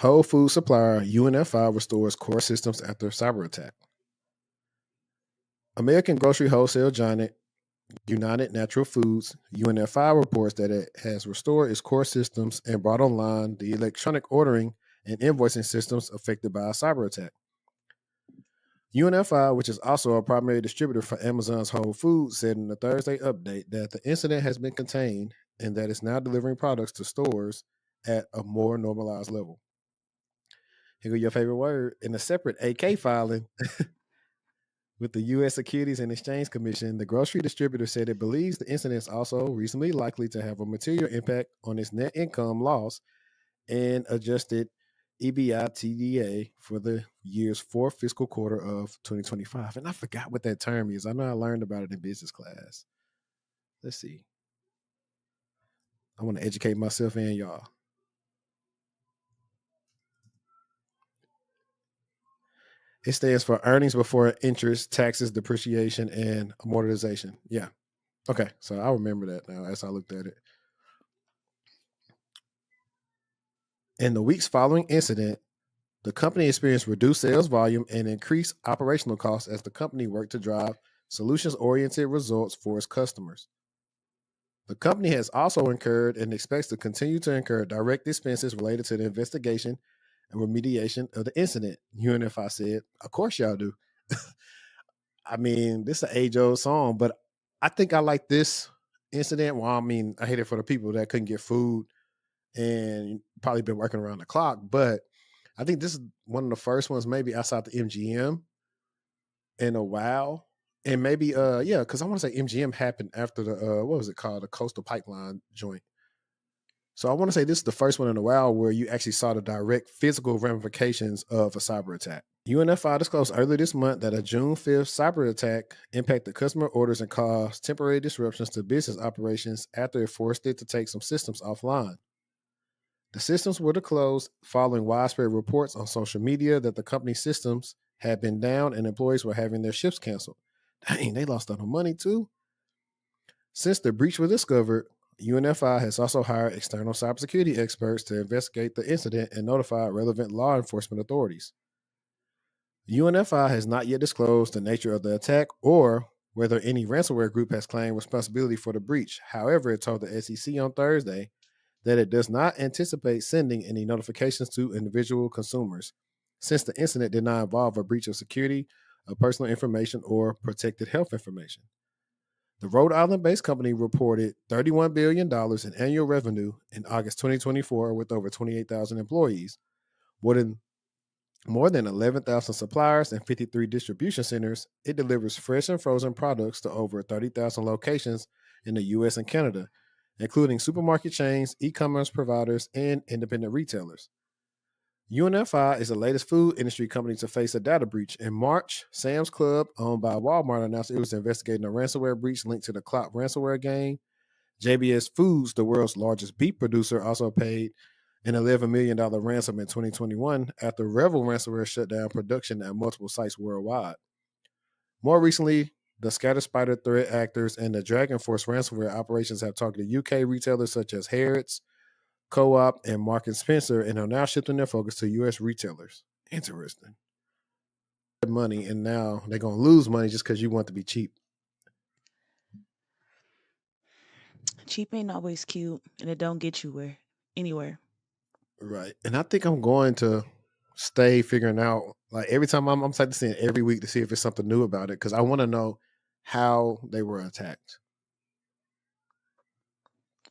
Whole food supplier UNFI restores core systems after cyber attack. American grocery wholesale giant United Natural Foods UNFI reports that it has restored its core systems and brought online the electronic ordering and invoicing systems affected by a cyber attack. UNFI, which is also a primary distributor for Amazon's Whole Foods, said in a Thursday update that the incident has been contained and that it's now delivering products to stores at a more normalized level. Here go your favorite word. In a separate AK filing with the U.S. Securities and Exchange Commission, the grocery distributor said it believes the incident is also reasonably likely to have a material impact on its net income loss and adjusted EBITDA for the year's fourth fiscal quarter of 2025. And I forgot what that term is. I know I learned about it in business class. Let's see. I want to educate myself and y'all. It stands for earnings before interest, taxes, depreciation, and amortization. Yeah. Okay. So I remember that now as I looked at it. In the weeks following incident, the company experienced reduced sales volume and increased operational costs as the company worked to drive solutions-oriented results for its customers. The company has also incurred and expects to continue to incur direct expenses related to the investigation and remediation of the incident, UNFI said. Of course y'all do. I mean, this is an age-old song, but I think I like this incident. Well, I mean, I hate it for the people that couldn't get food and probably been working around the clock, but I think this is one of the first ones, maybe outside the MGM in a while. And maybe yeah, because I want to say MGM happened after the what was it called? The Coastal Pipeline joint. So I want to say this is the first one in a while where you actually saw the direct physical ramifications of a cyber attack. UNFI disclosed earlier this month that a June 5th cyber attack impacted customer orders and caused temporary disruptions to business operations after it forced it to take some systems offline. The systems were to close following widespread reports on social media that the company's systems had been down and employees were having their shifts canceled. Dang, they lost on money too. Since the breach was discovered, UNFI has also hired external cybersecurity experts to investigate the incident and notify relevant law enforcement authorities. UNFI has not yet disclosed the nature of the attack or whether any ransomware group has claimed responsibility for the breach. However, it told the SEC on Thursday that it does not anticipate sending any notifications to individual consumers, since the incident did not involve a breach of security of personal information or protected health information. The Rhode Island-based company reported $31 billion in annual revenue in August 2024 with over 28,000 employees. More than 11,000 suppliers and 53 distribution centers, it delivers fresh and frozen products to over 30,000 locations in the U.S. and Canada, including supermarket chains, e-commerce providers, and independent retailers. UNFI is the latest food industry company to face a data breach. In March, Sam's Club, owned by Walmart, announced it was investigating a ransomware breach linked to the Clout ransomware game. JBS Foods, the world's largest beef producer, also paid an $11 million ransom in 2021 after Revel ransomware shut down production at multiple sites worldwide. More recently, the Scatter Spider threat actors and the Dragon Force ransomware operations have targeted UK retailers such as Harrods, Co-op, and Mark & Spencer, and are now shifting their focus to U.S. retailers. Interesting. Money, and now they're going to lose money just because you want to be cheap. Cheap ain't always cute, and it don't get you anywhere. Right. And I think I'm going to stay figuring out, like every time I'm excited to see it every week to see if there's something new about it, because I want to know how they were attacked.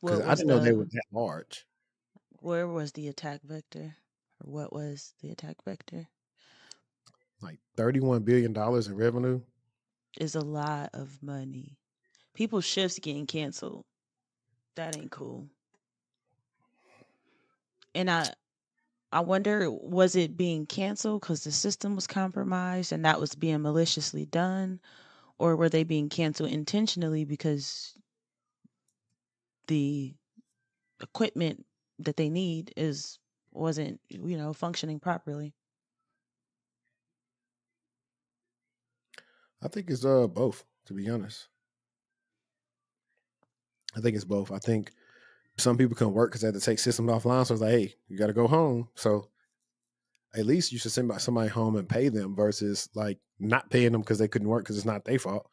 Because What I was didn't know they the were that large. where was the attack vector? Or what was the attack vector? Like $31 billion in revenue. Is a lot of money. People's shifts getting canceled. That ain't cool. And I wonder, was it being canceled because the system was compromised and that was being maliciously done? Or were they being canceled intentionally because the equipment that they need wasn't functioning properly? I think it's both, to be honest. I think it's both. I think some people couldn't work because they had to take systems offline. So it's like, hey, you got to go home. So At least you should send somebody home and pay them versus like not paying them because they couldn't work because it's not their fault.